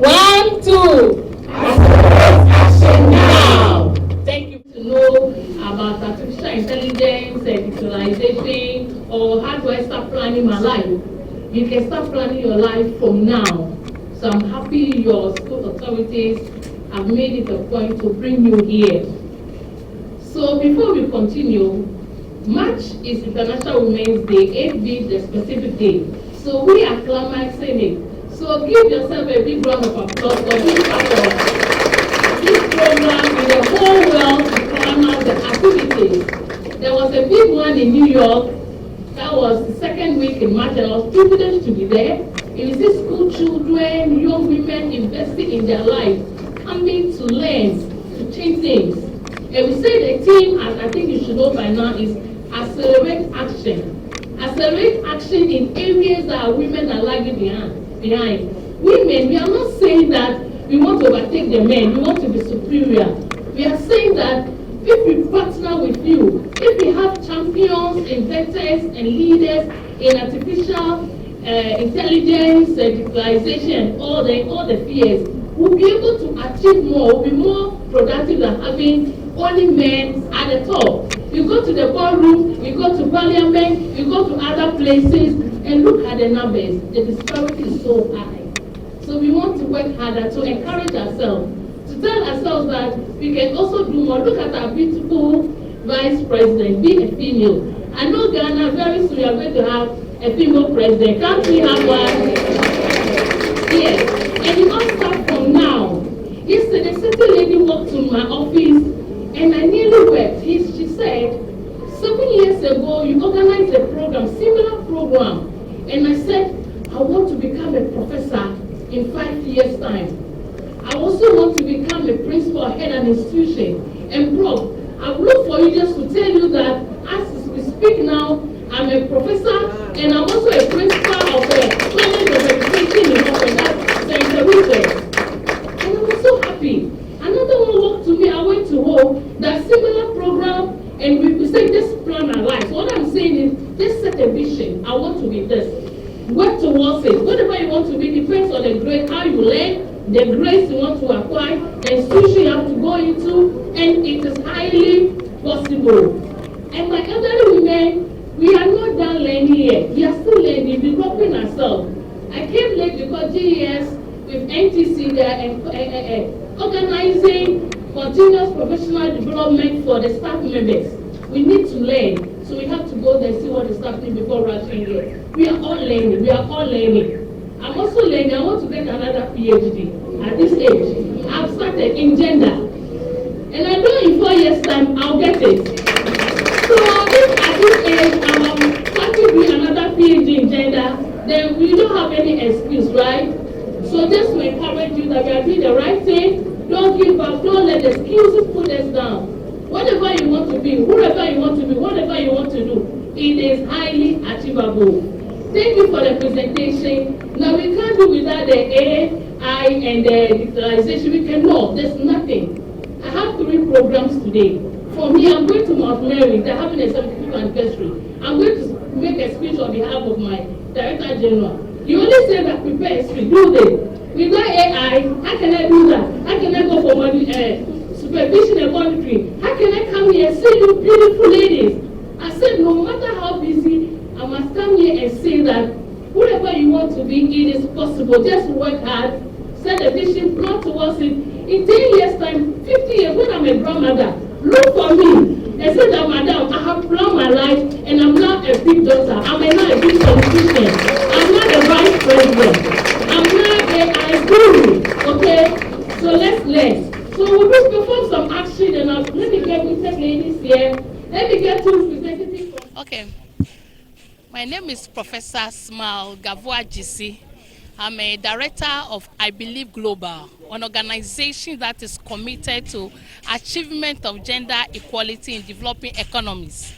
1, 2. Action now. Thank you to know about artificial intelligence, digitalization, or how do I start planning my life? You can start planning your life from now. So I'm happy your school authorities have made it a point to bring you here. So before we continue, March is International Women's Day, 8th the specific day. So we are climaxing it. So give yourself a big round of applause for being part of this program in the whole world to climax the activities. There was a big one in New York. That was the second week in March, and I was privileged to be there. You see school children, young women investing in their lives, coming to learn, to change things. And we say the theme, as I think you should know by now, is accelerate action. Accelerate action in areas that women are lagging behind. Women, we are not saying that we want to overtake the men, we want to be superior. We are saying that if we partner with you, if we have champions, inventors, and leaders in artificial intelligence, digitalization, all the fields, we'll be able to achieve more, we'll be more productive than having only men at the top. You go to the ballroom, you go to parliament, you go to other places, and look at the numbers. The disparity is so high. So we want to work harder to encourage ourselves, to tell ourselves that we can also do more. Look at our beautiful vice president, being a female. I know Ghana, very soon we are going to have a female president. Can't we have one? Yes. And it all starts from now. Yesterday, a certain lady walked to my office and I nearly wept. She said, 7 years ago, you organized a program, similar program. And I said, I want to become a professor in 5 years' time. I also want to become a principal, head an institution. And Prof, I've looked for you just to tell you that as we speak now, I'm a professor and I'm also a principal of the College of Education in Open, that's St. Elizabeth. And I was so happy. Another one walked to me, I went to home, that similar program, and we say just plan our lives. What I'm saying is, just set a vision. I want to be this. Work towards it. Whatever you want to be depends on the grade, how you learn, the grades you want to acquire, the institution you have to go into, and it is highly possible. And my elderly women, we are not done learning yet. We are still learning, developing ourselves. I came late because GES with NTC, they are organizing continuous professional development for the staff members. We need to learn. So we have to go there and see what is happening before rushing here. We are all learning. We are all learning. I'm also learning. I want to get another PhD at this age. I've started in gender. And I know in 4 years' time, I'll get it. So if at this age, I'm starting to do another PhD in gender, then we don't have any excuse, right? So just to encourage you that we are doing the right thing, don't give up, don't let the excuses put us down. Whatever you want to be, whoever you want to be, whatever you want to do, it is highly achievable. Thank you for the presentation. Now we can't do without the AI and the digitalization. We cannot. There's nothing. I have 3 programs today. For me, I'm going to Mount Mary. They're having a 75th anniversary. I'm going to make a speech on behalf of my Director General. You only say that prepare a speech. Do this. Without AI, how can I do that? How can I go for money? Supervision and monitoring. How can I come here and see you beautiful ladies? I said, no matter how busy, I must come here and say that whatever you want to be, it is possible. Just work hard, set a vision, plan towards it. In 10 years' time, 50 years, when I'm a grandmother, look for me and say that, madam, I have planned my life and I'm not a big daughter. I'm not a big politician. I'm not a vice president. I'm not a guru. Okay? So let's learn. So we'll just perform some action and let me get with the ladies here. Let me get to representative. Okay. My name is Professor Smile Gavua GC. I'm a director of I Believe Global, an organization that is committed to achievement of gender equality in developing economies.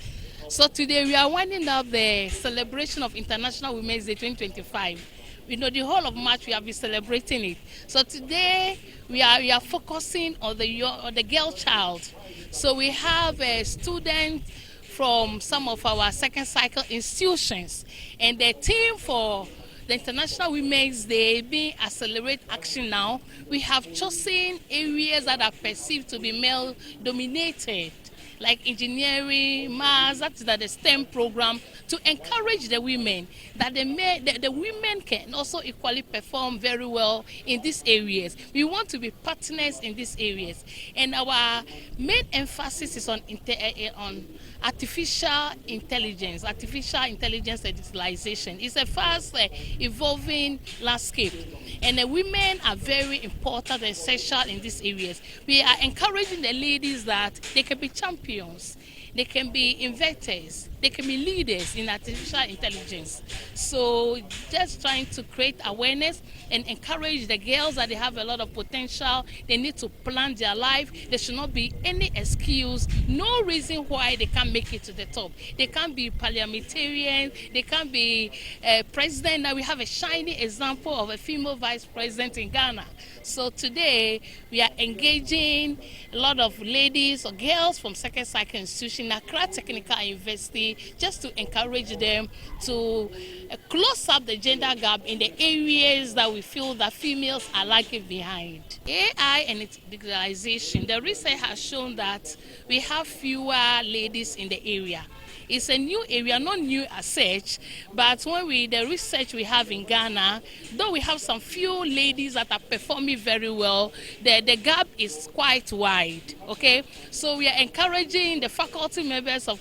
So today we are winding up the celebration of International Women's Day 2025. We know the whole of March we have been celebrating it. So today we are focusing on the girl child. So we have a student from some of our second cycle institutions, and the theme for the International Women's Day being accelerate action now, we have chosen areas that are perceived to be male dominated, like engineering, maths, that's the STEM program, to encourage the women that the women can also equally perform very well in these areas. We want to be partners in these areas, and our main emphasis is on artificial intelligence and digitalization. It's a fast evolving landscape, and the women are very important and essential in these areas. We are encouraging the ladies that they can be champions, they can be inventors, they can be leaders in artificial intelligence. So just trying to create awareness and encourage the girls that they have a lot of potential. They need to plan their life. There should not be any excuse, no reason why they can't make it to the top. They can't be parliamentarians, they can't be president. Now we have a shining example of a female vice president in Ghana. So today we are engaging a lot of ladies or girls from second cycle institution, Accra Technical University, just to encourage them to close up the gender gap in the areas that we feel that females are lagging behind. AI and its digitalization, the research has shown that we have fewer ladies in the area. It's a new area, not new as such, but the research we have in Ghana, though we have some few ladies that are performing very well, the gap is quite wide, okay? So we are encouraging the faculty members of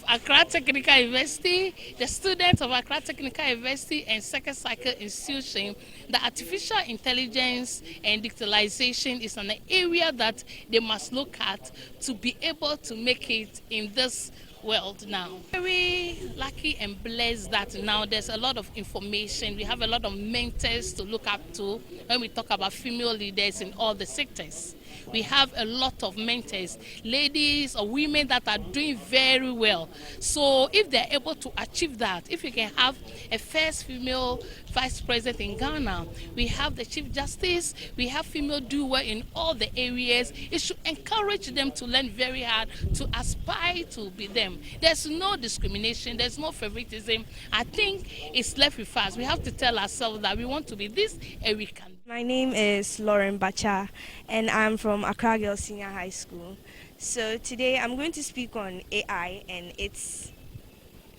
Accra Technical University, the students of Accra Technical University and second cycle institution, the artificial intelligence and digitalization is an area that they must look at to be able to make it in this world now. Very lucky and blessed that now there's a lot of information. We have a lot of mentors to look up to when we talk about female leaders in all the sectors. We have a lot of mentors, ladies or women that are doing very well. So if they're able to achieve that, if we can have a first female vice president in Ghana, we have the chief justice, we have female do well in all the areas, it should encourage them to learn very hard to aspire to be them. There's no discrimination, there's no favoritism. I think it's left with us. We have to tell ourselves that we want to be this and we can. My name is Lauren Bacha and I'm from Accra Girls Senior High School. So today I'm going to speak on AI and its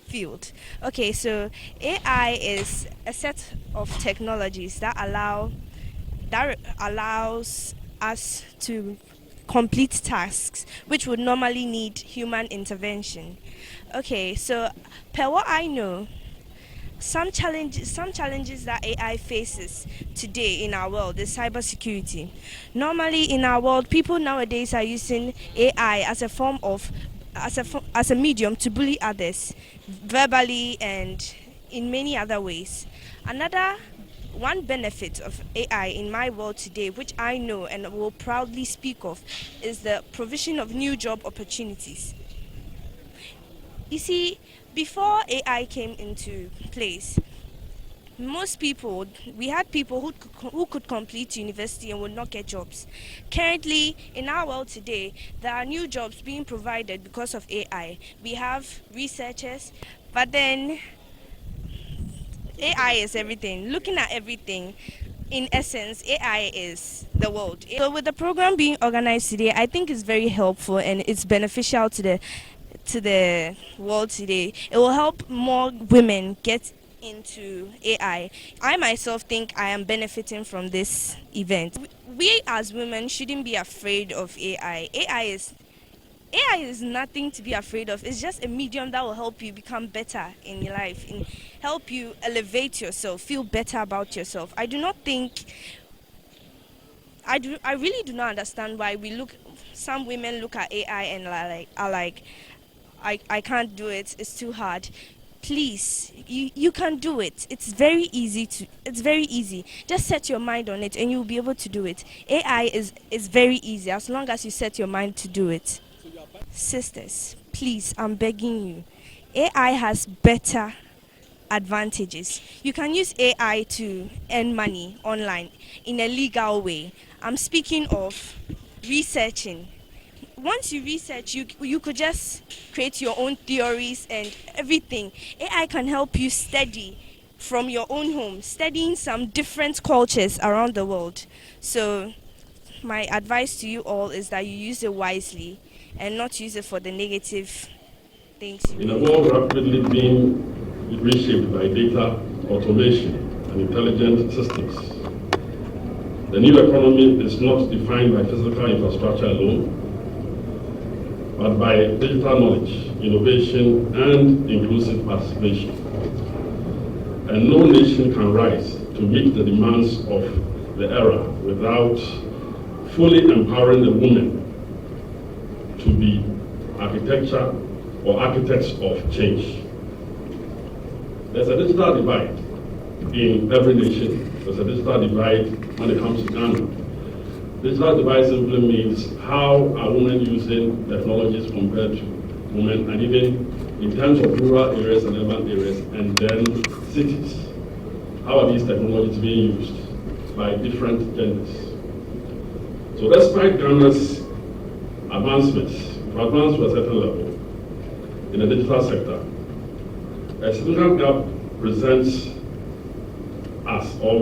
field. Okay, so AI is a set of technologies that allows us to complete tasks which would normally need human intervention. Okay, so per what I know, some challenges that AI faces today in our world is cybersecurity. Normally in our world, people nowadays are using AI as a medium to bully others, verbally and in many other ways. One benefit of AI in my world today, which I know and will proudly speak of, is the provision of new job opportunities. You see, before AI came into place, we had people who could complete university and would not get jobs. Currently, in our world today, there are new jobs being provided because of AI. We have researchers, but then AI is everything. Looking at everything, in essence, AI is the world. So with the program being organized today, I think it's very helpful and it's beneficial to the world today. It will help more women get into AI. I myself think I am benefiting from this event. We as women shouldn't be afraid of AI. AI is nothing to be afraid of. It's just a medium that will help you become better in your life, and help you elevate yourself, feel better about yourself. I really do not understand why some women look at AI and are like, I can't do it, it's too hard. Please, you can do it. It's very easy. Just set your mind on it and you'll be able to do it. AI is very easy as long as you set your mind to do it. Sisters, please, I'm begging you. AI has better advantages. You can use AI to earn money online in a legal way. I'm speaking of researching. Once you research, you could just create your own theories and everything. AI can help you study from your own home, studying some different cultures around the world. So my advice to you all is that you use it wisely and not use it for the negative things you In a really world rapidly being reshaped by data, automation, and intelligent systems, the new economy is not defined by physical infrastructure alone, but by digital knowledge, innovation, and inclusive participation. And no nation can rise to meet the demands of the era without fully empowering the women to be architecture or architects of change. There's a digital divide in every nation. There's a digital divide when it comes to Ghana. Digital divide simply means how are women using technologies compared to women, and even in terms of rural areas and urban areas, and then cities. How are these technologies being used by different genders? So despite Ghana's advancements, we've advanced to a certain level in the digital sector, a significant gap presents us, or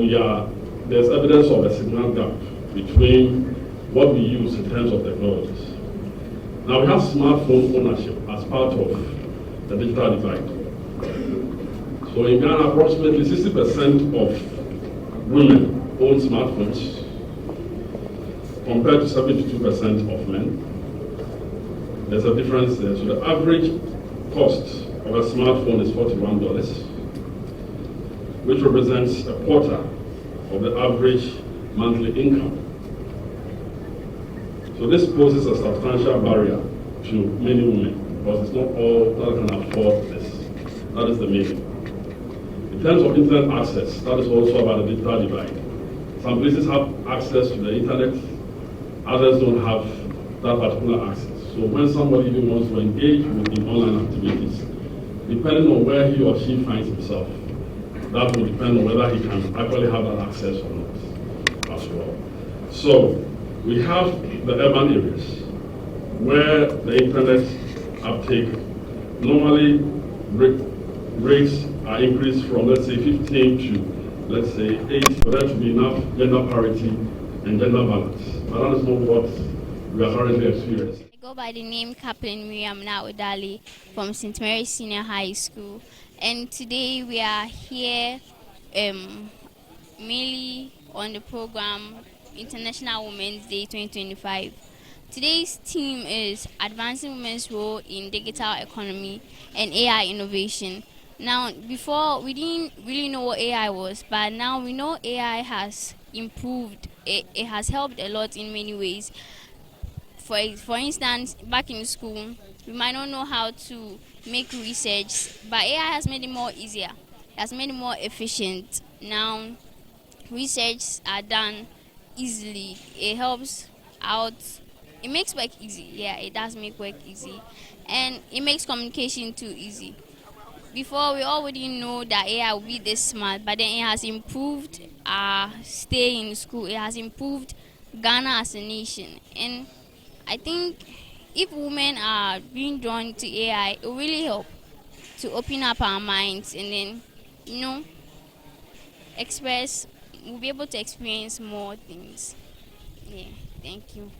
there's evidence of a significant gap between what we use in terms of technologies. Now we have smartphone ownership as part of the digital divide. So in Ghana, approximately 60% of women own smartphones compared to 72% of men. There's a difference there. So the average cost of a smartphone is $41, which represents a quarter of the average monthly income. So this poses a substantial barrier to many women because it's not all that can afford this. That is the meaning. In terms of internet access, that is also about the digital divide. Some places have access to the internet, others don't have that particular access. So when somebody even wants to engage in online activities, depending on where he or she finds himself, that will depend on whether he can actually have that access or not as well. So we have the urban areas where the internet uptake normally rates are increased from, let's say, 15 to, let's say, 8 for there to be enough gender parity and gender balance. But that is not what we are currently experiencing. I go by the name Kaplan Miriam Naudali from St. Mary's Senior High School, and today we are here mainly on the program International Women's Day 2025. Today's theme is Advancing Women's Role in Digital Economy and AI Innovation. Now, before we didn't really know what AI was, but now we know AI has improved. It has helped a lot in many ways. For instance, back in school, we might not know how to make research, but AI has made it more easier. It has made it more efficient. Now, research are done easily. It helps out. It makes work easy. Yeah, it does make work easy, and it makes communication too easy. Before, we already know that AI will be this smart, but then it has improved our stay in school. It has improved Ghana as a nation, and I think if women are being drawn to AI, it will really help to open up our minds, and then, you know, we'll be able to experience more things. Yeah, thank you.